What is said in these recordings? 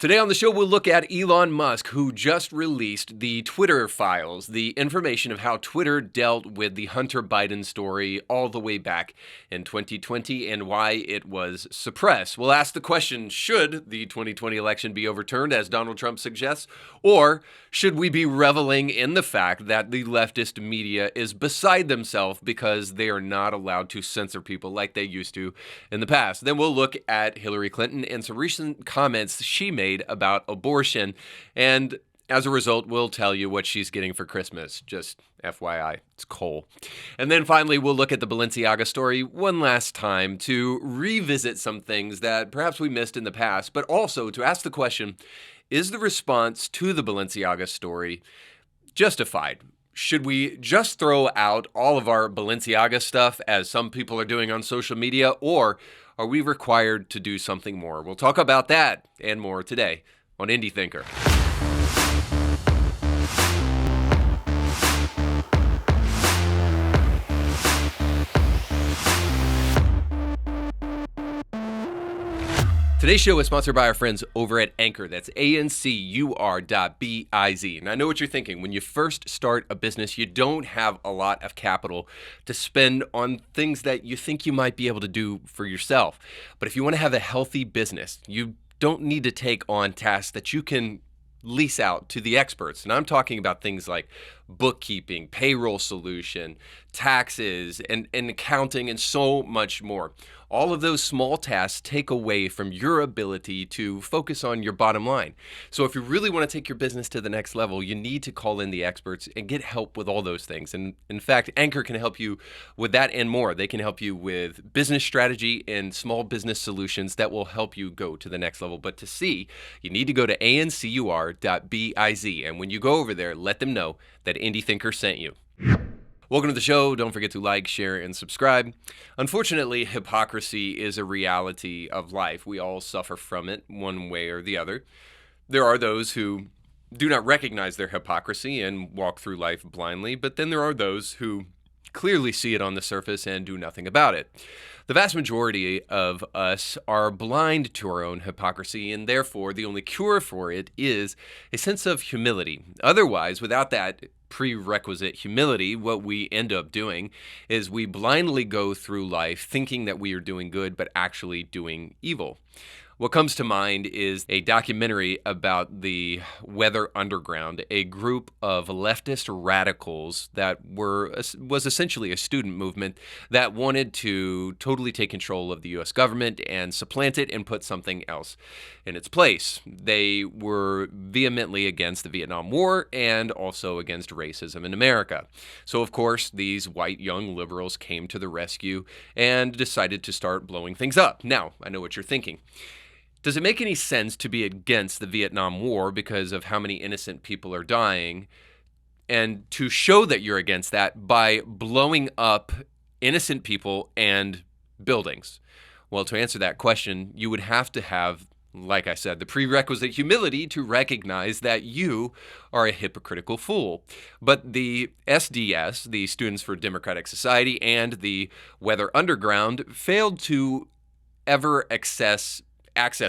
Today on the show, we'll look at Elon Musk, who just released the Twitter files, the information of how Twitter dealt with the Hunter Biden story all the way back in 2020 and why it was suppressed. We'll ask the question, should the 2020 election be overturned, as Donald Trump suggests, or should we be reveling in the fact that the leftist media is beside themselves because they are not allowed to censor people like they used to in the past? Then we'll look at Hillary Clinton and some recent comments she made about abortion, and as a result, we'll tell you what she's getting for Christmas. Just FYI, it's coal. And then finally, we'll look at the Balenciaga story one last time to revisit some things that perhaps we missed in the past, but also to ask the question, is the response to the Balenciaga story justified? Should we just throw out all of our Balenciaga stuff, as some people are doing on social media, or are we required to do something more? We'll talk about that and more today on Indie Thinker. Today's show is sponsored by our friends over at Ancur. That's Ancur.biz. And I know what you're thinking. When you first start a business, you don't have a lot of capital to spend on things that you think you might be able to do for yourself. But if you want to have a healthy business, you don't need to take on tasks that you can lease out to the experts. And I'm talking about things like bookkeeping, payroll solution, taxes, and accounting, and so much more. All of those small tasks take away from your ability to focus on your bottom line. So if you really want to take your business to the next level, you need to call in the experts and get help with all those things. And in fact, Ancur can help you with that and more. They can help you with business strategy and small business solutions that will help you go to the next level. But to see, you need to go to Ancur.biz. And when you go over there, let them know that Indie Thinker sent you. Welcome to the show. Don't forget to like, share, and subscribe. Unfortunately, hypocrisy is a reality of life. We all suffer from it one way or the other. There are those who do not recognize their hypocrisy and walk through life blindly, but then there are those who clearly see it on the surface and do nothing about it. The vast majority of us are blind to our own hypocrisy, and therefore the only cure for it is a sense of humility. Otherwise, without that prerequisite humility, what we end up doing is we blindly go through life thinking that we are doing good, but actually doing evil. What comes to mind is a documentary about the Weather Underground, a group of leftist radicals that was essentially a student movement that wanted to totally take control of the U.S. government and supplant it and put something else in its place. They were vehemently against the Vietnam War and also against racism in America. So, of course, these white young liberals came to the rescue and decided to start blowing things up. Now, I know what you're thinking. Does it make any sense to be against the Vietnam War because of how many innocent people are dying, and to show that you're against that by blowing up innocent people and buildings? Well, to answer that question, you would have to have, like I said, the prerequisite humility to recognize that you are a hypocritical fool. But the SDS, the Students for Democratic Society, and the Weather Underground failed to ever access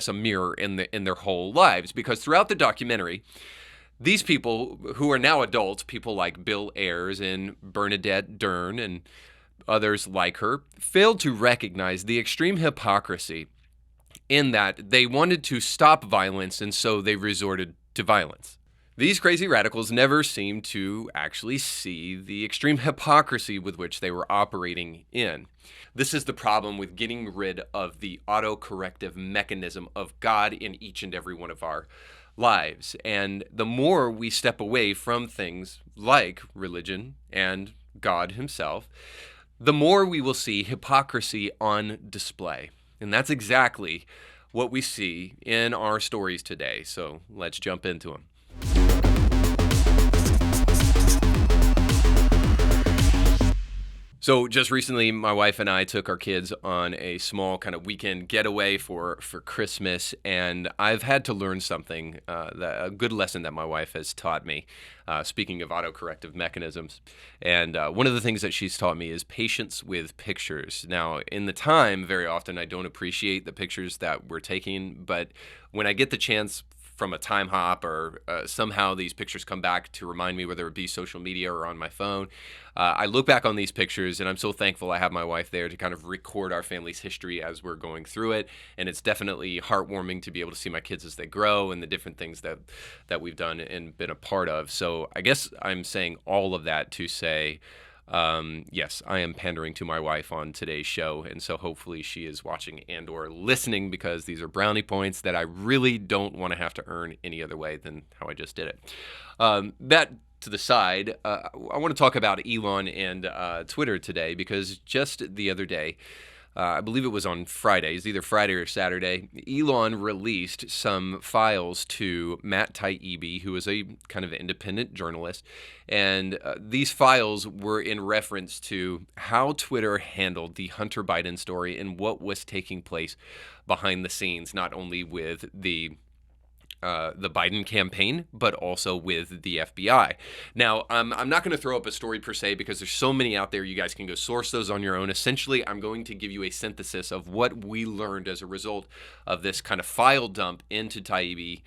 a mirror in their whole lives, because throughout the documentary, these people who are now adults, people like Bill Ayers and Bernadette Dern and others like her, failed to recognize the extreme hypocrisy in that they wanted to stop violence, and so they resorted to violence. These crazy radicals never seemed to actually see the extreme hypocrisy with which they were operating in. This is the problem with getting rid of the autocorrective mechanism of God in each and every one of our lives. And the more we step away from things like religion and God himself, the more we will see hypocrisy on display. And that's exactly what we see in our stories today. So let's jump into them. So just recently, my wife and I took our kids on a small kind of weekend getaway for Christmas, and I've had to learn something, a good lesson that my wife has taught me, speaking of autocorrective mechanisms. And one of the things that she's taught me is patience with pictures. Now, in the time, very often I don't appreciate the pictures that we're taking, but when I get the chance from a time hop, or somehow these pictures come back to remind me, whether it be social media or on my phone. I look back on these pictures and I'm so thankful I have my wife there to kind of record our family's history as we're going through it. And it's definitely heartwarming to be able to see my kids as they grow and the different things that we've done and been a part of. So I guess I'm saying all of that to say, yes, I am pandering to my wife on today's show, and so hopefully she is watching and or listening, because these are brownie points that I really don't want to have to earn any other way than how I just did it. That to the side, I want to talk about Elon and Twitter today, because just the other day, I believe it was on Fridays, either Friday or Saturday, Elon released some files to Matt Taibbi, who is a kind of independent journalist. And these files were in reference to how Twitter handled the Hunter Biden story and what was taking place behind the scenes, not only with the Biden campaign, but also with the FBI. Now, I'm not going to throw up a story per se, because there's so many out there. You guys can go source those on your own. Essentially, I'm going to give you a synthesis of what we learned as a result of this kind of file dump into Taibbi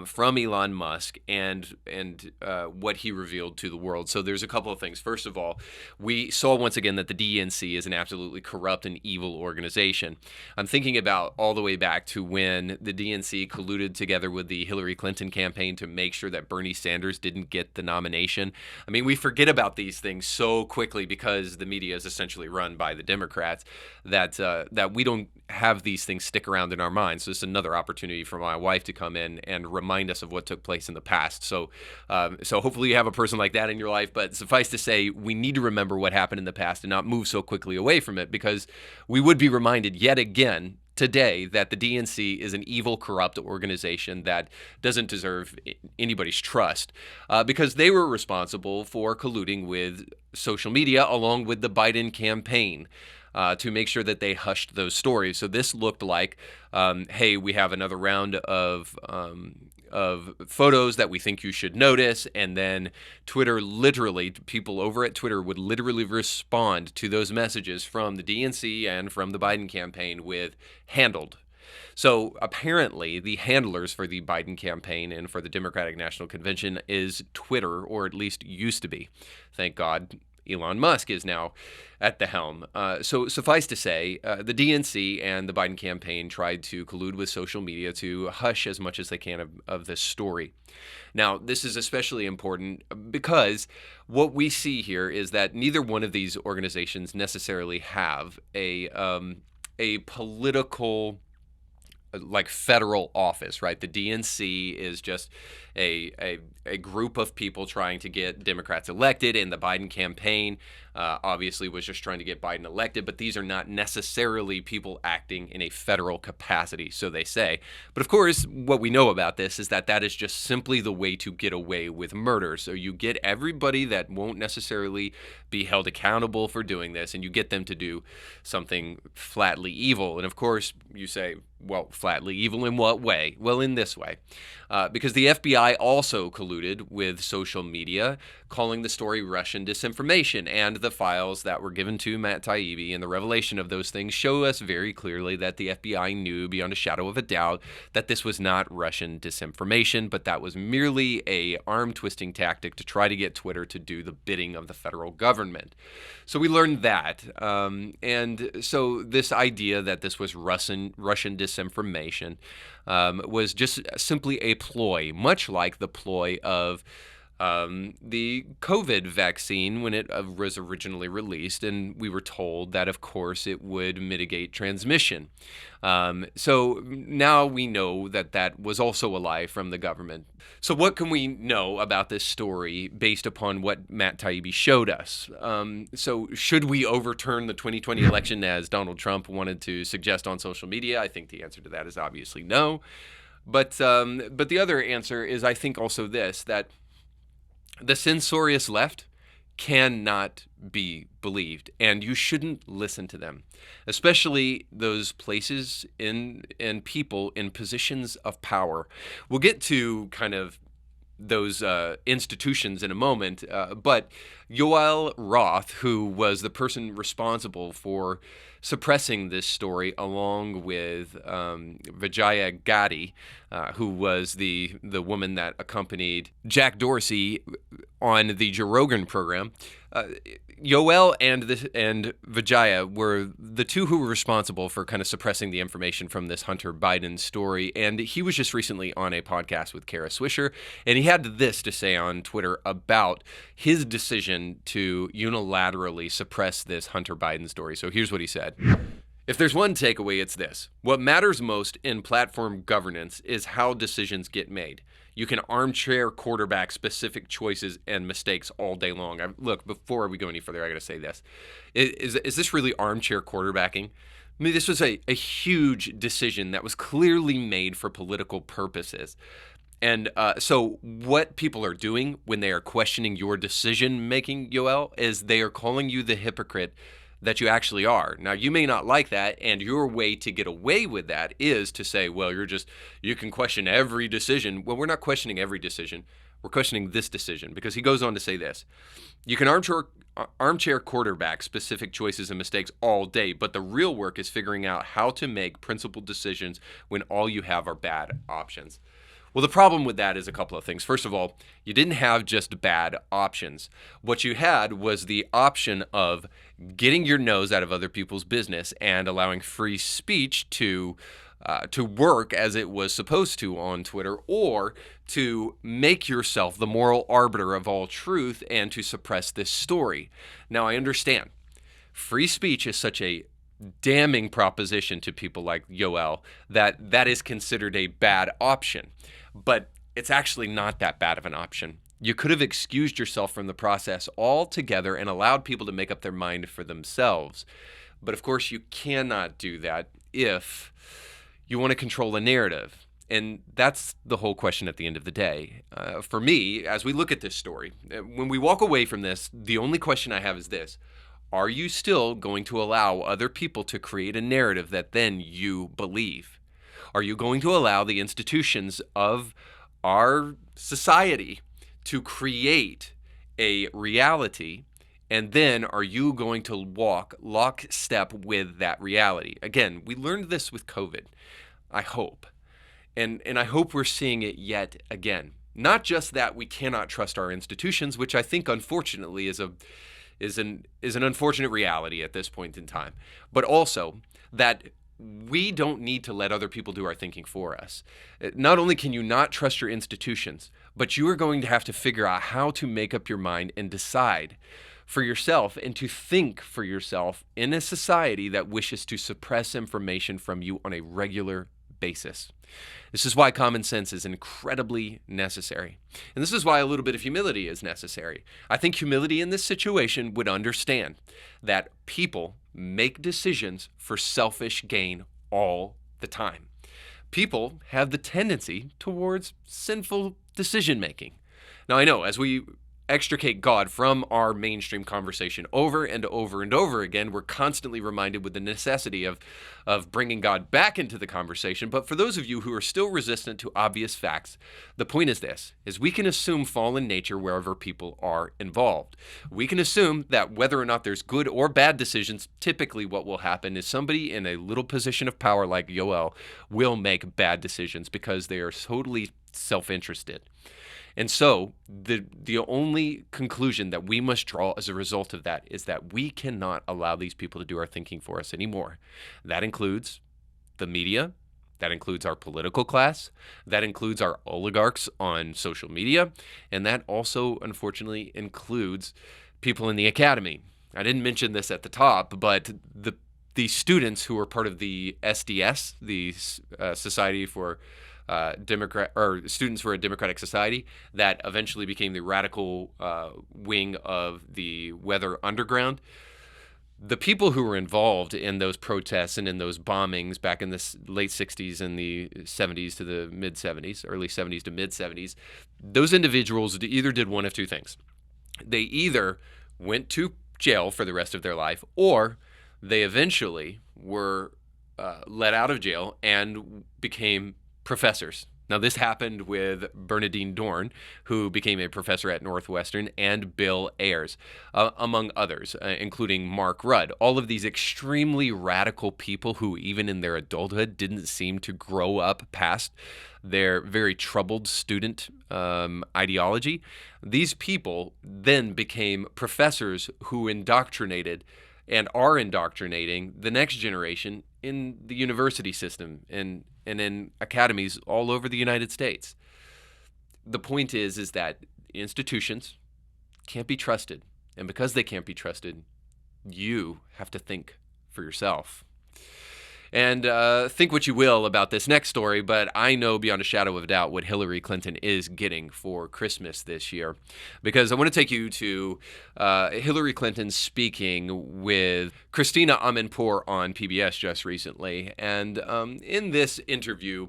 from Elon Musk, and what he revealed to the world. So there's a couple of things. First of all, we saw once again that the DNC is an absolutely corrupt and evil organization. I'm thinking about all the way back to when the DNC colluded together with the Hillary Clinton campaign to make sure that Bernie Sanders didn't get the nomination. I mean, we forget about these things so quickly because the media is essentially run by the Democrats, that we don't have these things stick around in our minds. So this is another opportunity for my wife to come in and remind us of what took place in the past. So hopefully you have a person like that in your life, but suffice to say, we need to remember what happened in the past and not move so quickly away from it, because we would be reminded yet again today that the DNC is an evil, corrupt organization that doesn't deserve anybody's trust, because they were responsible for colluding with social media along with the Biden campaign to make sure that they hushed those stories. So this looked like, hey, we have another round of photos that we think you should notice, and then Twitter literally, people over at Twitter would literally respond to those messages from the DNC and from the Biden campaign with handled. So apparently the handlers for the Biden campaign and for the Democratic National Convention is Twitter, or at least used to be. Thank God Elon Musk is now at the helm. So suffice to say, the DNC and the Biden campaign tried to collude with social media to hush as much as they can of this story. Now, this is especially important because what we see here is that neither one of these organizations necessarily have a political, like, federal office, right? The DNC is just a group of people trying to get Democrats elected, and the Biden campaign obviously was just trying to get Biden elected, but these are not necessarily people acting in a federal capacity, so they say. But of course, what we know about this is that that is just simply the way to get away with murder. So you get everybody that won't necessarily be held accountable for doing this, and you get them to do something flatly evil. And of course, you say, well, flatly evil in what way? Well, in this way. Because the FBI also colluded with social media, calling the story Russian disinformation, and the files that were given to Matt Taibbi and the revelation of those things show us very clearly that the FBI knew beyond a shadow of a doubt that this was not Russian disinformation, but that was merely a arm-twisting tactic to try to get Twitter to do the bidding of the federal government. So we learned that. And so this idea that this was Russian disinformation was just simply a ploy, much like the ploy of the COVID vaccine when it was originally released, and we were told that, of course, it would mitigate transmission. So now we know that that was also a lie from the government. So what can we know about this story based upon what Matt Taibbi showed us? So should we overturn the 2020 election as Donald Trump wanted to suggest on social media? I think the answer to that is obviously no. But the other answer is, I think, also this, that the censorious left cannot be believed, and you shouldn't listen to them, especially those places and people in positions of power. We'll get to kind of institutions in a moment. But Yoel Roth, who was the person responsible for suppressing this story, along with Vijaya Gadde, who was the woman that accompanied Jack Dorsey on the Joe Rogan program. Yoel and Vijaya were the two who were responsible for kind of suppressing the information from this Hunter Biden story. And he was just recently on a podcast with Kara Swisher, and he had this to say on Twitter about his decision to unilaterally suppress this Hunter Biden story. So here's what he said. If there's one takeaway, it's this. What matters most in platform governance is how decisions get made. You can armchair quarterback specific choices and mistakes all day long. Look, before we go any further, I got to say this. Is this really armchair quarterbacking? I mean, this was a huge decision that was clearly made for political purposes. And so what people are doing when they are questioning your decision-making, Yoel, is they are calling you the hypocrite that you actually are. Now, you may not like that, and your way to get away with that is to say, well, you can question every decision. Well, we're not questioning every decision. We're questioning this decision, because he goes on to say this. You can armchair quarterback specific choices and mistakes all day, but the real work is figuring out how to make principled decisions when all you have are bad options. Well, the problem with that is a couple of things. First of all, you didn't have just bad options. What you had was the option of getting your nose out of other people's business and allowing free speech to work as it was supposed to on Twitter, or to make yourself the moral arbiter of all truth and to suppress this story. Now, I understand. Free speech is such a damning proposition to people like Yoel that is considered a bad option. But it's actually not that bad of an option. You could have excused yourself from the process altogether and allowed people to make up their mind for themselves. But of course, you cannot do that if you want to control a narrative. And that's the whole question at the end of the day. For me, as we look at this story, when we walk away from this, the only question I have is this. Are you still going to allow other people to create a narrative that then you believe? Are you going to allow the institutions of our society to create a reality, and then are you going to walk lockstep with that reality? Again, we learned this with COVID, I hope. And I hope we're seeing it yet again. Not just that we cannot trust our institutions, which I think unfortunately is an unfortunate reality at this point in time, but also that we don't need to let other people do our thinking for us. Not only can you not trust your institutions, but you are going to have to figure out how to make up your mind and decide for yourself and to think for yourself in a society that wishes to suppress information from you on a regular basis. This is why common sense is incredibly necessary. And this is why a little bit of humility is necessary. I think humility in this situation would understand that people make decisions for selfish gain all the time. People have the tendency towards sinful decision making. Now, I know as we extricate God from our mainstream conversation over and over and over again, we're constantly reminded with the necessity of bringing God back into the conversation. But for those of you who are still resistant to obvious facts, the point is this, is we can assume fallen nature wherever people are involved. We can assume that whether or not there's good or bad decisions, typically what will happen is somebody in a little position of power like Yoel will make bad decisions because they are totally self-interested. And so the only conclusion that we must draw as a result of that is that we cannot allow these people to do our thinking for us anymore. That includes the media. That includes our political class. That includes our oligarchs on social media. And that also, unfortunately, includes people in the academy. I didn't mention this at the top, but the students who are part of the SDS, the Society for Students for a Democratic Society, that eventually became the radical wing of the Weather Underground. The people who were involved in those protests and in those bombings back in the late 60s and the 70s to the mid 70s, early 70s to mid 70s, those individuals either did one of two things. They either went to jail for the rest of their life, or they eventually were let out of jail and became professors Now, this happened with Bernadine Dorn, who became a professor at Northwestern, and Bill Ayers, among others, including Mark Rudd. All of these extremely radical people who, even in their adulthood, didn't seem to grow up past their very troubled student ideology. These people then became professors who indoctrinated and are indoctrinating the next generation in the university system and in academies all over the United States. The point is that institutions can't be trusted. And because they can't be trusted, you have to think for yourself. And think what you will about this next story, but I know beyond a shadow of a doubt what Hillary Clinton is getting for Christmas this year. Because I want to take you to Hillary Clinton speaking with Christina Amanpour on PBS just recently. And in this interview,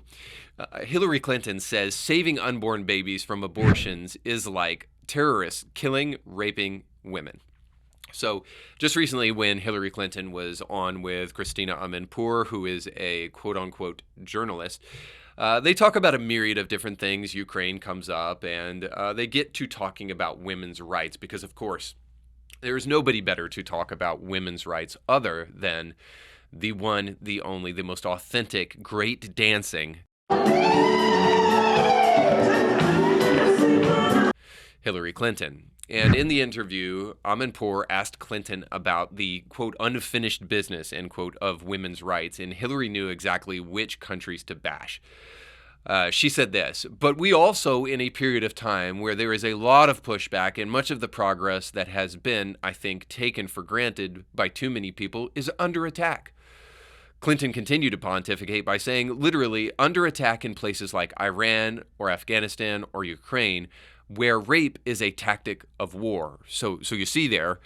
Hillary Clinton says saving unborn babies from abortions is like terrorists killing, raping women. So just recently when Hillary Clinton was on with Christina Amanpour, who is a quote-unquote journalist, they talk about a myriad of different things. Ukraine comes up, and they get to talking about women's rights because, of course, there is nobody better to talk about women's rights other than the one, the only, the most authentic, great dancing Hillary Clinton. And in the interview, Amanpour asked Clinton about the, quote, unfinished business, end quote, of women's rights, and Hillary knew exactly which countries to bash. She said this, but we also in a period of time where there is a lot of pushback and much of the progress that has been, I think, taken for granted by too many people is under attack. Clinton continued to pontificate by saying, literally, under attack in places like Iran or Afghanistan or Ukraine, where rape is a tactic of war. So you see there,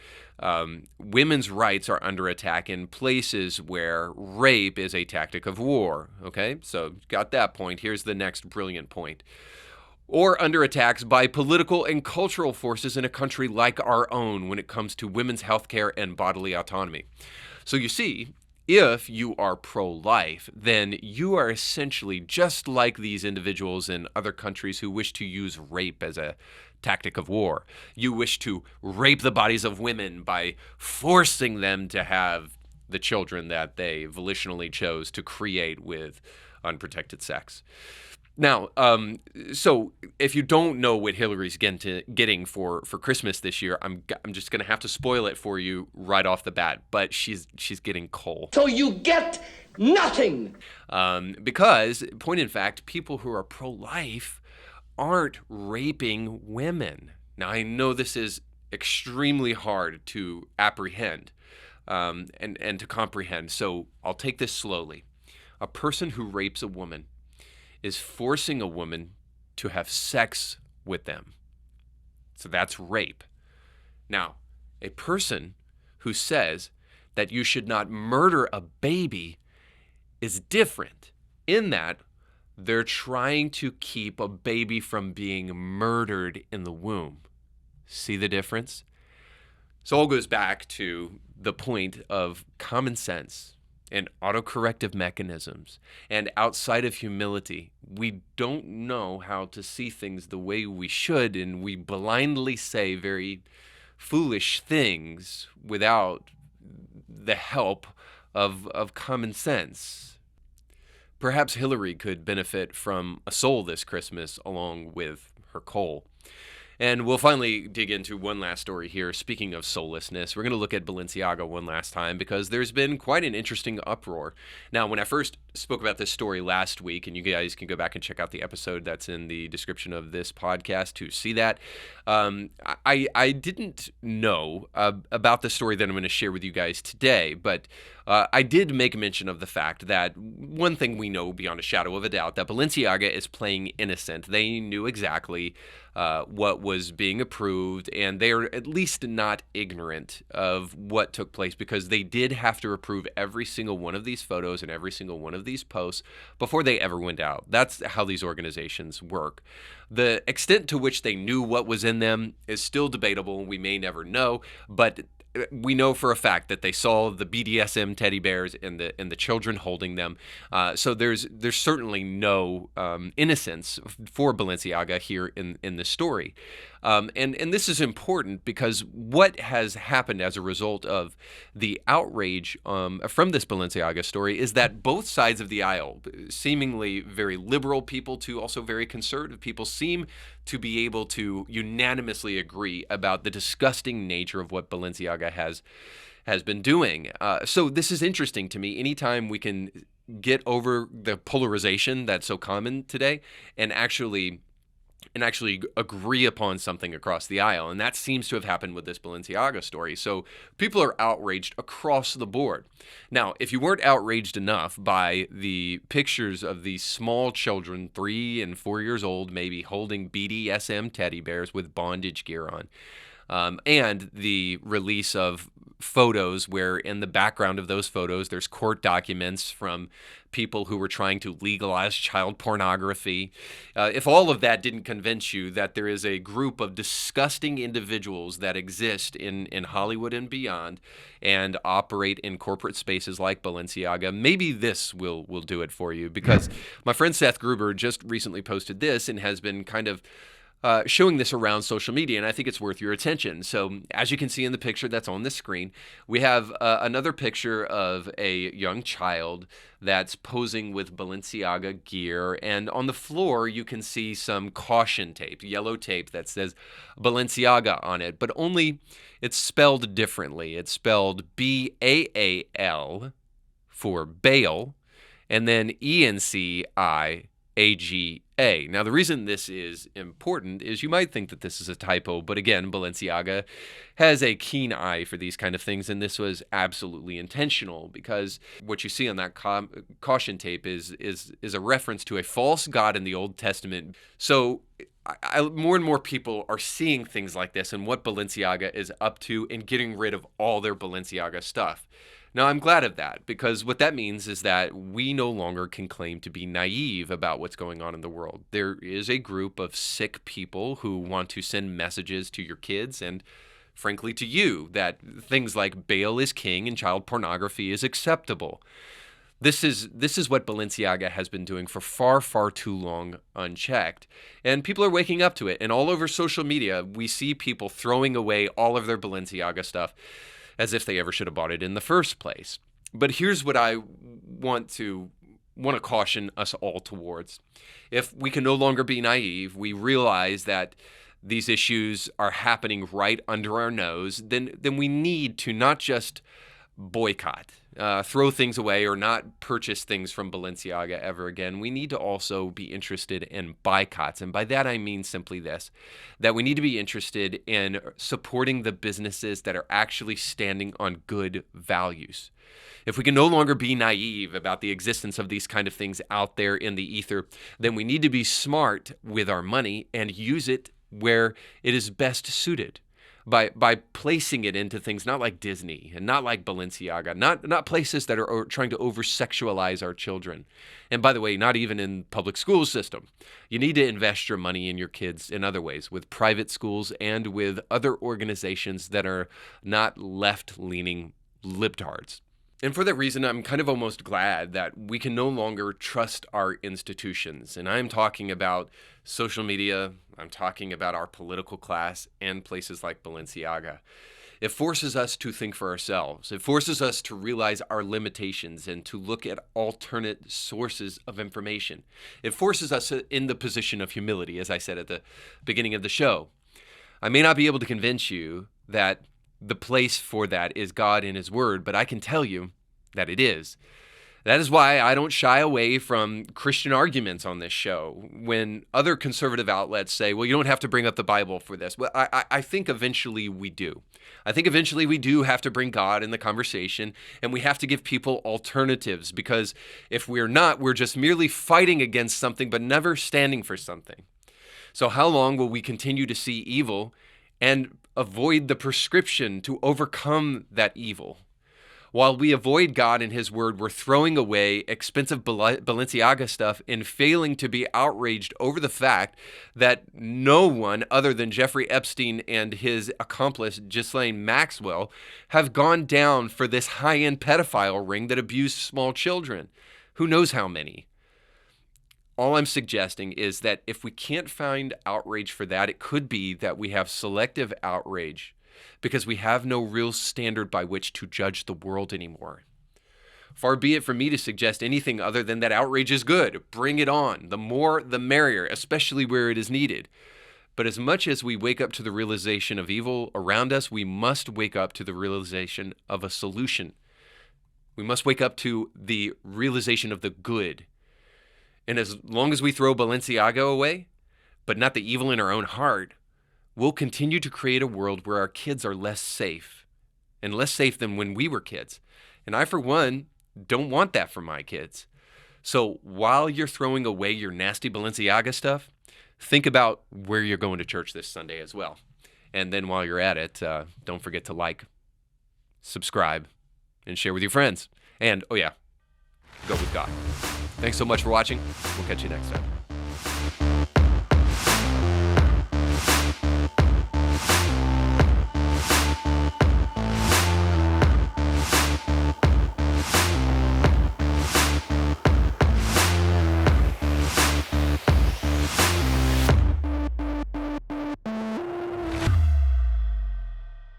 women's rights are under attack in places where rape is a tactic of war. Okay, so got that point. Here's the next brilliant point. Or under attacks by political and cultural forces in a country like our own when it comes to women's health care and bodily autonomy. So you see, if you are pro-life, then you are essentially just like these individuals in other countries who wish to use rape as a tactic of war. You wish to rape the bodies of women by forcing them to have the children that they volitionally chose to create with unprotected sex. Now, so if you don't know what Hillary's getting for Christmas this year, I'm just going to have to spoil it for you right off the bat. But she's getting coal. So you get nothing. Because, point in fact, people who are pro-life aren't raping women. Now, I know this is extremely hard to apprehend and to comprehend. So I'll take this slowly. A person who rapes a woman is forcing a woman to have sex with them. So that's rape. Now, a person who says that you should not murder a baby is different in that they're trying to keep a baby from being murdered in the womb. See the difference? So it all goes back to the point of common sense and autocorrective mechanisms. And outside of humility, we don't know how to see things the way we should, and we blindly say very foolish things without the help of common sense. Perhaps Hillary could benefit from a soul this Christmas along with her coal. And we'll finally dig into one last story here. Speaking of soullessness, we're going to look at Balenciaga one last time because there's been quite an interesting uproar. Now, when I first spoke about this story last week, and you guys can go back and check out the episode that's in the description of this podcast to see that, I didn't know about the story that I'm going to share with you guys today, but I did make mention of the fact that one thing we know beyond a shadow of a doubt, that Balenciaga is playing innocent. They knew exactly what was being approved, and they are at least not ignorant of what took place because they did have to approve every single one of these photos and every single one of these posts before they ever went out. That's how these organizations work. The extent to which they knew what was in them is still debatable. We may never know, but we know for a fact that they saw the BDSM teddy bears and the children holding them. So there's certainly no innocence for Balenciaga here in the story. And this is important because what has happened as a result of the outrage from this Balenciaga story is that both sides of the aisle, seemingly very liberal people to also very conservative people, seem to be able to unanimously agree about the disgusting nature of what Balenciaga has been doing. So this is interesting to me. Anytime we can get over the polarization that's so common today and actually agree upon something across the aisle. And that seems to have happened with this Balenciaga story. So people are outraged across the board. Now, if you weren't outraged enough by the pictures of these small children, 3 and 4 years old, maybe holding BDSM teddy bears with bondage gear on, and the release of photos where in the background of those photos there's court documents from people who were trying to legalize child pornography. If all of that didn't convince you that there is a group of disgusting individuals that exist in Hollywood and beyond and operate in corporate spaces like Balenciaga, maybe this will do it for you, because my friend Seth Gruber just recently posted this and has been kind of showing this around social media, and I think it's worth your attention. So as you can see in the picture that's on the screen, we have another picture of a young child that's posing with Balenciaga gear, and on the floor you can see some caution tape, yellow tape that says Balenciaga on it, but only it's spelled differently. It's spelled B-A-A-L for Baal, and then E-N-C-I-A-G-A. Now, the reason this is important is you might think that this is a typo, but again, Balenciaga has a keen eye for these kind of things, and this was absolutely intentional, because what you see on that caution tape is a reference to a false god in the Old Testament. So more and more people are seeing things like this and what Balenciaga is up to and getting rid of all their Balenciaga stuff. Now, I'm glad of that, because what that means is that we no longer can claim to be naive about what's going on in the world. There is a group of sick people who want to send messages to your kids and, frankly, to you, that things like Baal is king and child pornography is acceptable. This is what Balenciaga has been doing for far, far too long unchecked. And people are waking up to it. And all over social media, we see people throwing away all of their Balenciaga stuff as if they ever should have bought it in the first place. But here's what I want to caution us all towards. If we can no longer be naive, we realize that these issues are happening right under our nose, then we need to not just boycott, throw things away, or not purchase things from Balenciaga ever again. We need to also be interested in boycotts. And by that I mean simply this, that we need to be interested in supporting the businesses that are actually standing on good values. If we can no longer be naive about the existence of these kind of things out there in the ether, then we need to be smart with our money and use it where it is best suited. By placing it into things not like Disney and not like Balenciaga, not places that are trying to over-sexualize our children. And by the way, not even in public school system. You need to invest your money in your kids in other ways, with private schools and with other organizations that are not left-leaning libtards. And for that reason, I'm kind of almost glad that we can no longer trust our institutions. And I'm talking about social media, I'm talking about our political class, and places like Balenciaga. It forces us to think for ourselves. It forces us to realize our limitations and to look at alternate sources of information. It forces us in the position of humility, as I said at the beginning of the show. I may not be able to convince you that the place for that is God and His Word, but I can tell you that it is. That is why I don't shy away from Christian arguments on this show. When other conservative outlets say, well, you don't have to bring up the Bible for this. Well, I think eventually we do. I think eventually we do have to bring God in the conversation, and we have to give people alternatives, because if we're not, we're just merely fighting against something but never standing for something. So how long will we continue to see evil and avoid the prescription to overcome that evil? While we avoid God and his word, we're throwing away expensive Balenciaga stuff and failing to be outraged over the fact that no one other than Jeffrey Epstein and his accomplice, Ghislaine Maxwell, have gone down for this high-end pedophile ring that abused small children. Who knows how many? All I'm suggesting is that if we can't find outrage for that, it could be that we have selective outrage because we have no real standard by which to judge the world anymore. Far be it from me to suggest anything other than that outrage is good. Bring it on. The more, the merrier, especially where it is needed. But as much as we wake up to the realization of evil around us, we must wake up to the realization of a solution. We must wake up to the realization of the good. And as long as we throw Balenciaga away, but not the evil in our own heart, we'll continue to create a world where our kids are less safe, and less safe than when we were kids. And I, for one, don't want that for my kids. So while you're throwing away your nasty Balenciaga stuff, think about where you're going to church this Sunday as well. And then while you're at it, don't forget to like, subscribe, and share with your friends. And, oh yeah, go with God. Thanks so much for watching. We'll catch you next time.